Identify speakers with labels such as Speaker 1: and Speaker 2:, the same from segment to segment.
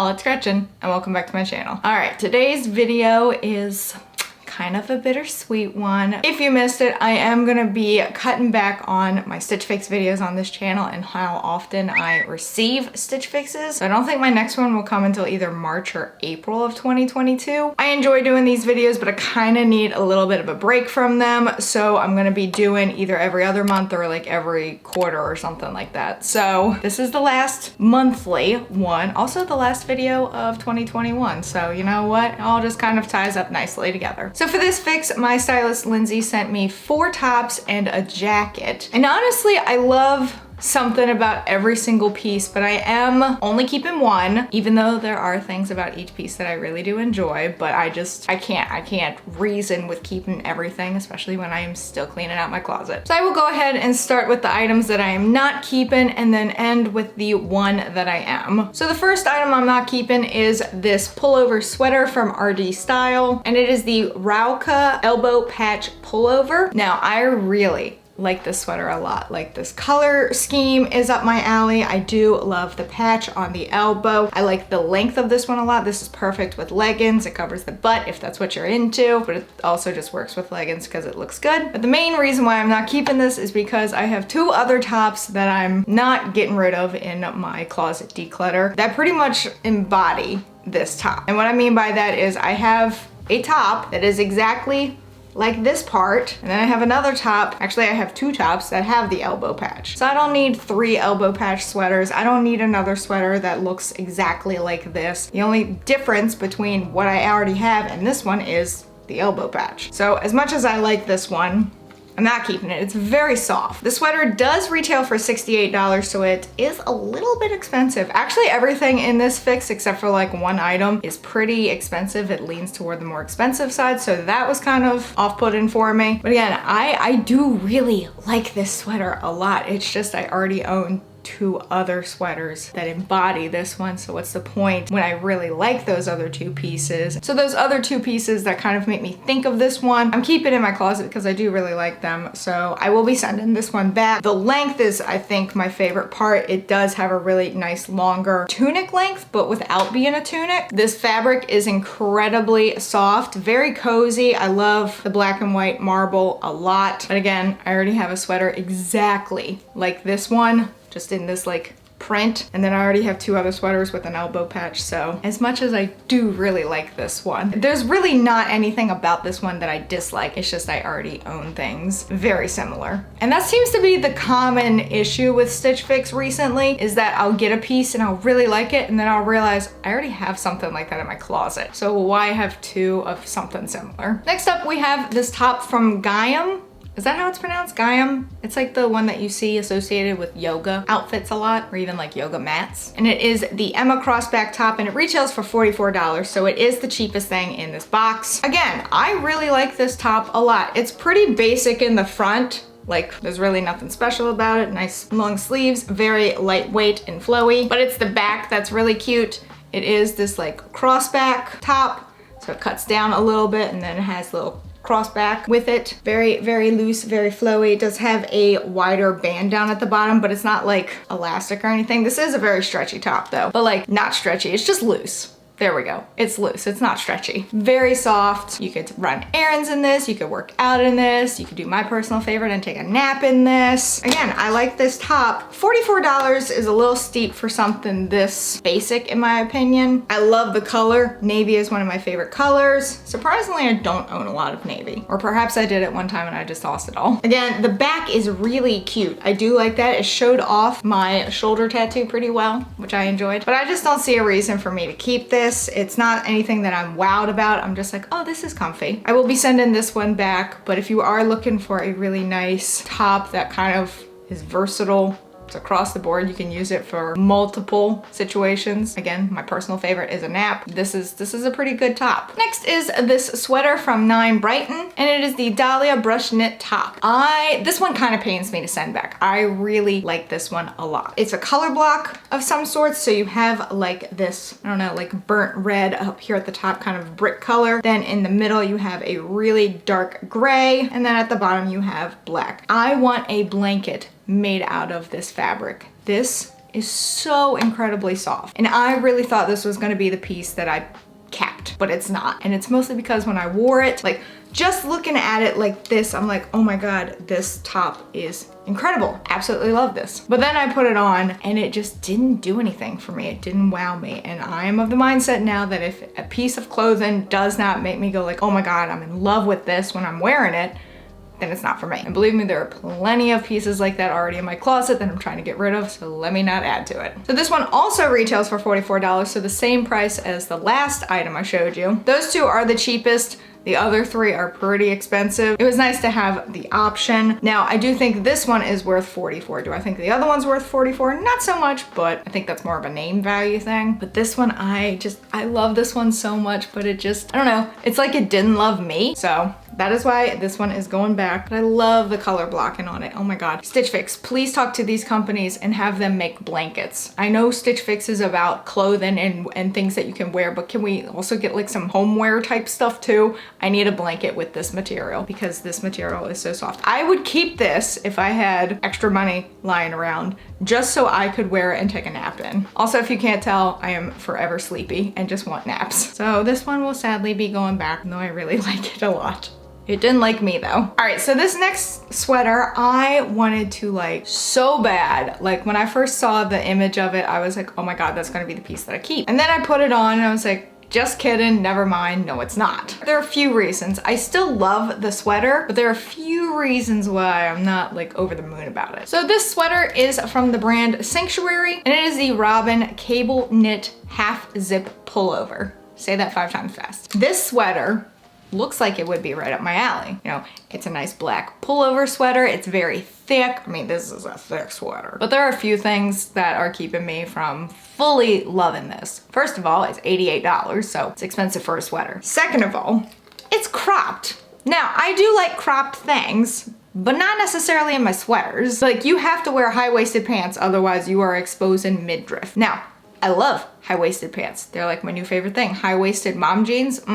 Speaker 1: it's Gretchen and welcome back to my channel. All right, today's video is kind of a bittersweet one. If you missed it, I am gonna be cutting back on my Stitch Fix videos on this channel and how often I receive Stitch Fixes. So I don't think my next one will come until either March or April of 2022. I enjoy doing these videos, but I kind of need a little bit of a break from them. So I'm gonna be doing either every other month or like every quarter or something like that. So this is the last monthly one, also the last video of 2021. So you know what? It all just kind of ties up nicely together. So for this fix, my stylist Lindsay sent me 4 tops and a jacket. And honestly, I love something about every single piece, but I am only keeping one, even though there are things about each piece that I really do enjoy, but I can't reason with keeping everything, especially when I am still cleaning out my closet. So I will go ahead and start with the items that I am not keeping and then end with the one that I am. So the first item I'm not keeping is this pullover sweater from RD Style, and it is the Rowca elbow patch pullover. Now I really like this sweater a lot. Like, this color scheme is up my alley. I do love the patch on the elbow. I like the length of this one a lot. This is perfect with leggings. It covers the butt if that's what you're into, but it also just works with leggings because it looks good. But the main reason why I'm not keeping this is because I have 2 other tops that I'm not getting rid of in my closet declutter that pretty much embody this top. And what I mean by that is I have a top that is exactly like this part, and then I have another top. Actually, I have 2 tops that have the elbow patch. So I don't need 3 elbow patch sweaters. I don't need another sweater that looks exactly like this. The only difference between what I already have and this one is the elbow patch. So as much as I like this one, I'm not keeping it. It's very soft. The sweater does retail for $68, so it is a little bit expensive. Actually, everything in this fix, except for like one item, is pretty expensive. It leans toward the more expensive side, so that was kind of off-putting for me. But again, I do really like this sweater a lot. It's just I already own 2 other sweaters that embody this one, so what's the point when I really like those other 2 pieces? So those other 2 pieces that kind of make me think of this one, I'm keeping in my closet because I do really like them, so I will be sending this one back. The length is, I think, my favorite part. It does have a really nice longer tunic length, but without being a tunic. This fabric is incredibly soft, very cozy. I love the black and white marble a lot, but again, I already have a sweater exactly like this one, just in this like print, and then I already have 2 other sweaters with an elbow patch. So as much as I do really like this one, there's really not anything about this one that I dislike. It's just I already own things very similar. And that seems to be the common issue with Stitch Fix recently, is that I'll get a piece and I'll really like it, and then I'll realize I already have something like that in my closet. So why have 2 of something similar? Next up, we have this top from Gaiam. Is that how it's pronounced? Gaiam? It's like the one that you see associated with yoga outfits a lot, or even like yoga mats. And it is the Emma Crossback top, and it retails for $44, so it is the cheapest thing in this box. Again, I really like this top a lot. It's pretty basic in the front. Like, there's really nothing special about it. Nice long sleeves, very lightweight and flowy, but it's the back that's really cute. It is this like crossback top, so it cuts down a little bit, and then it has little crossback with it. Very, very loose, very flowy. It does have a wider band down at the bottom, but it's not like elastic or anything. This is a very stretchy top though, but like not stretchy, it's just loose. There we go. It's loose, it's not stretchy. Very soft. You could run errands in this, you could work out in this, you could do my personal favorite and take a nap in this. Again, I like this top. $44 is a little steep for something this basic in my opinion. I love the color. Navy is one of my favorite colors. Surprisingly, I don't own a lot of navy. Or perhaps I did at one time and I just lost it all. Again, the back is really cute. I do like that. It showed off my shoulder tattoo pretty well, which I enjoyed. But I just don't see a reason for me to keep this. It's not anything that I'm wowed about. I'm just like, oh, this is comfy. I will be sending this one back, but if you are looking for a really nice top that kind of is versatile, it's across the board. You can use it for multiple situations. Again, my personal favorite is a nap. This is a pretty good top. Next is this sweater from Britton, and it is the Dahlia brush knit top. This one kind of pains me to send back. I really like this one a lot. It's a color block of some sort, so you have like this, I don't know, like burnt red up here at the top, kind of brick color. Then in the middle you have a really dark gray, and then at the bottom you have black. I want a blanket made out of this fabric. This is so incredibly soft. And I really thought this was gonna be the piece that I kept, but it's not. And it's mostly because when I wore it, like just looking at it like this, I'm like, oh my God, this top is incredible. Absolutely love this. But then I put it on and it just didn't do anything for me. It didn't wow me. And I am of the mindset now that if a piece of clothing does not make me go like, oh my God, I'm in love with this when I'm wearing it, then it's not for me. And believe me, there are plenty of pieces like that already in my closet that I'm trying to get rid of, so let me not add to it. So this one also retails for $44, so the same price as the last item I showed you. Those two are the cheapest. The other three are pretty expensive. It was nice to have the option. Now, I do think this one is worth $44. Do I think the other one's worth $44? Not so much, but I think that's more of a name value thing. But this one, I love this one so much, but it just, I don't know. It's like it didn't love me. So that is why this one is going back. But I love the color blocking on it. Oh my God. Stitch Fix, please talk to these companies and have them make blankets. I know Stitch Fix is about clothing and things that you can wear, but can we also get like some homeware type stuff too? I need a blanket with this material because this material is so soft. I would keep this if I had extra money lying around just so I could wear it and take a nap in. Also, if you can't tell, I am forever sleepy and just want naps. So this one will sadly be going back, though I really like it a lot. It didn't like me though. All right, so this next sweater, I wanted to like so bad. Like when I first saw the image of it, I was like, oh my God, that's gonna be the piece that I keep. And then I put it on and I was like, just kidding, never mind, no it's not. There are a few reasons. I still love the sweater, but there are a few reasons why I'm not like over the moon about it. So this sweater is from the brand Sanctuary, and it is the Robyn cable knit half zip pullover. Say that 5 times fast. This sweater looks like it would be right up my alley. You know, it's a nice black pullover sweater. It's very thick. I mean, this is a thick sweater. But there are a few things that are keeping me from fully loving this. First of all, it's $88, so it's expensive for a sweater. Second of all, it's cropped. Now, I do like cropped things, but not necessarily in my sweaters. Like, you have to wear high-waisted pants, otherwise you are exposing midriff. Now, I love high-waisted pants. They're like my new favorite thing. High-waisted mom jeans,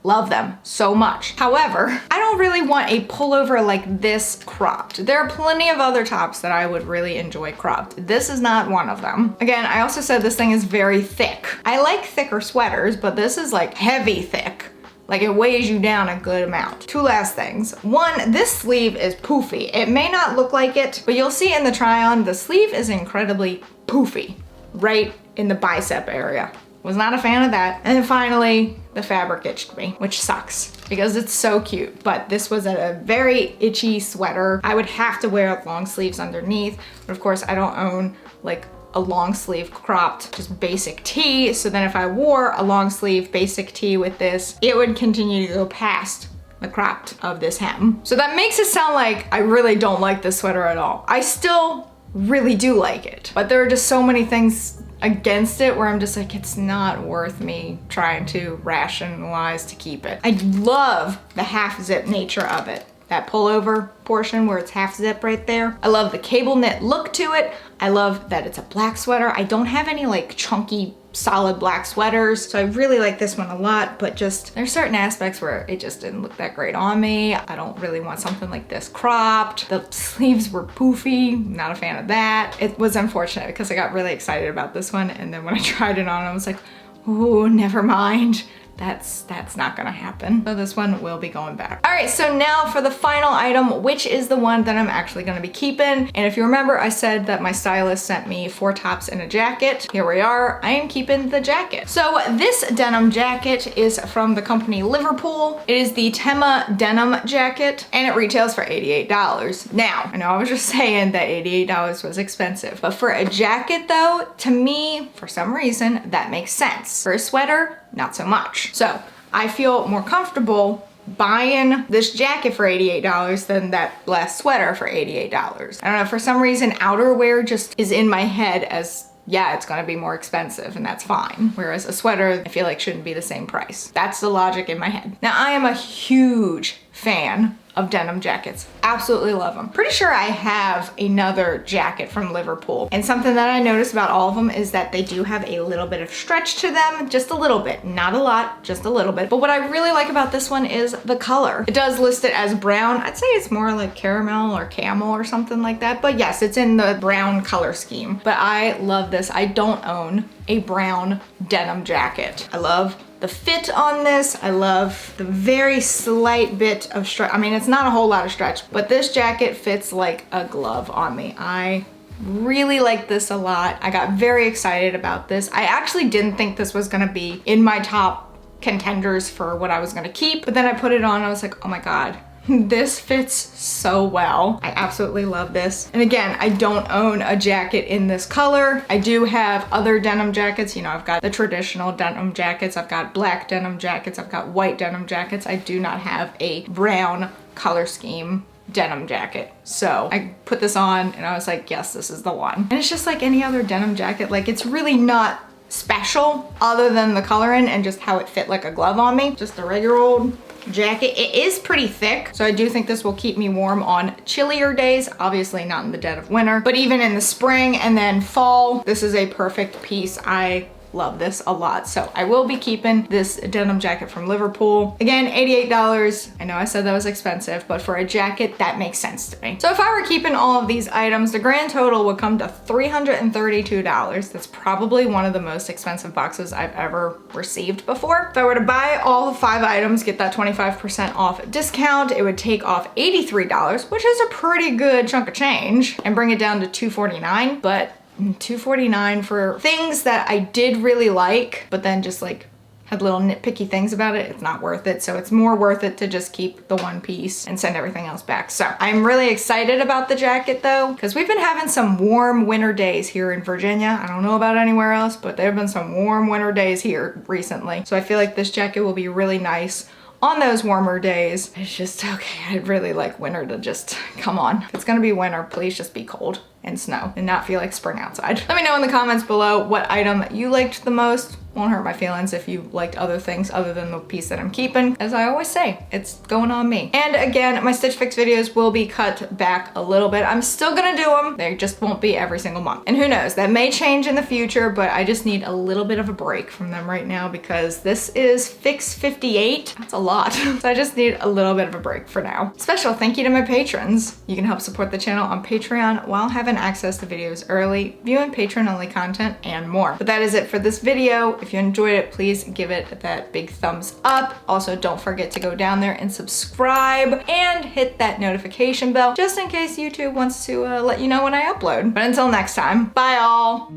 Speaker 1: love them so much. However, I don't really want a pullover like this cropped. There are plenty of other tops that I would really enjoy cropped. This is not one of them. Again, I also said this thing is very thick. I like thicker sweaters, but this is like heavy thick. Like it weighs you down a good amount. Two last things. One, this sleeve is poofy. It may not look like it, but you'll see in the try on, the sleeve is incredibly poofy right in the bicep area. Was not a fan of that. And then finally, the fabric itched me, which sucks because it's so cute. But this was a very itchy sweater. I would have to wear long sleeves underneath. But of course, I don't own like a long sleeve cropped, just basic tee. So then if I wore a long sleeve basic tee with this, it would continue to go past the cropped of this hem. So that makes it sound like I really don't like this sweater at all. I still really do like it, but there are just so many things against it where I'm just like, it's not worth me trying to rationalize to keep it. I love the half zip nature of it. That pullover portion where it's half zip right there. I love the cable knit look to it. I love that it's a black sweater. I don't have any like chunky solid black sweaters, so I really like this one a lot, but just there's certain aspects where it just didn't look that great on me. I don't really want something like this cropped. The sleeves were poofy, not a fan of that. It was unfortunate because I got really excited about this one, and then when I tried it on, I was like, oh, never mind. That's not gonna happen. So this one will be going back. All right, so now for the final item, which is the one that I'm actually gonna be keeping. And if you remember, I said that my stylist sent me 4 tops and a jacket. Here we are, I am keeping the jacket. So this denim jacket is from the company Liverpool. It is the Tema denim jacket, and it retails for $88. Now, I know I was just saying that $88 was expensive, but for a jacket though, to me, for some reason, that makes sense. For a sweater, not so much. So I feel more comfortable buying this jacket for $88 than that last sweater for $88. I don't know, for some reason outerwear just is in my head as, yeah, it's gonna be more expensive and that's fine. Whereas a sweater, I feel like shouldn't be the same price. That's the logic in my head. Now I am a huge fan of denim jackets. Absolutely love them. Pretty sure I have another jacket from Liverpool. And something that I noticed about all of them is that they do have a little bit of stretch to them, just a little bit, not a lot, just a little bit. But what I really like about this one is the color. It does list it as brown. I'd say it's more like caramel or camel or something like that. But yes, it's in the brown color scheme. But I love this. I don't own a brown denim jacket. I love the fit on this. I love the very slight bit of stretch. I mean, it's not a whole lot of stretch, but this jacket fits like a glove on me. I really like this a lot. I got very excited about this. I actually didn't think this was gonna be in my top contenders for what I was gonna keep, but then I put it on and I was like, oh my God, this fits so well. I absolutely love this. And again, I don't own a jacket in this color. I do have other denim jackets. You know, I've got the traditional denim jackets. I've got black denim jackets. I've got white denim jackets. I do not have a brown color scheme denim jacket. So I put this on and I was like, yes, this is the one. And it's just like any other denim jacket. Like, it's really not special other than the coloring and just how it fit like a glove on me. Just a regular old jacket. It is pretty thick, so I do think this will keep me warm on chillier days. Obviously not in the dead of winter, but even in the spring and then fall, this is a perfect piece. I love this a lot. So I will be keeping this denim jacket from Liverpool. Again, $88. I know I said that was expensive, but for a jacket, that makes sense to me. So if I were keeping all of these items, the grand total would come to $332. That's probably one of the most expensive boxes I've ever received before. If I were to buy all 5 items, get that 25% off discount, it would take off $83, which is a pretty good chunk of change, and bring it down to $249. But $249 for things that I did really like, but then just like had little nitpicky things about it, it's not worth it. So it's more worth it to just keep the one piece and send everything else back. So I'm really excited about the jacket though, because we've been having some warm winter days here in Virginia. I don't know about anywhere else, but there have been some warm winter days here recently. So I feel like this jacket will be really nice on those warmer days. It's just, okay, I'd really like winter to just come on. If it's gonna be winter, please just be cold and snow and not feel like spring outside. Let me know in the comments below what item you liked the most. Won't hurt my feelings if you liked other things other than the piece that I'm keeping. As I always say, it's going on me. And again, my Stitch Fix videos will be cut back a little bit. I'm still gonna do them. They just won't be every single month. And who knows, that may change in the future, but I just need a little bit of a break from them right now because this is Fix 58. That's a lot. So I just need a little bit of a break for now. Special thank you to my patrons. You can help support the channel on Patreon while having access to videos early, viewing patron-only content, and more. But that is it for this video. If you enjoyed it, please give it that big thumbs up. Also, don't forget to go down there and subscribe and hit that notification bell just in case YouTube wants to let you know when I upload. But until next time, bye all.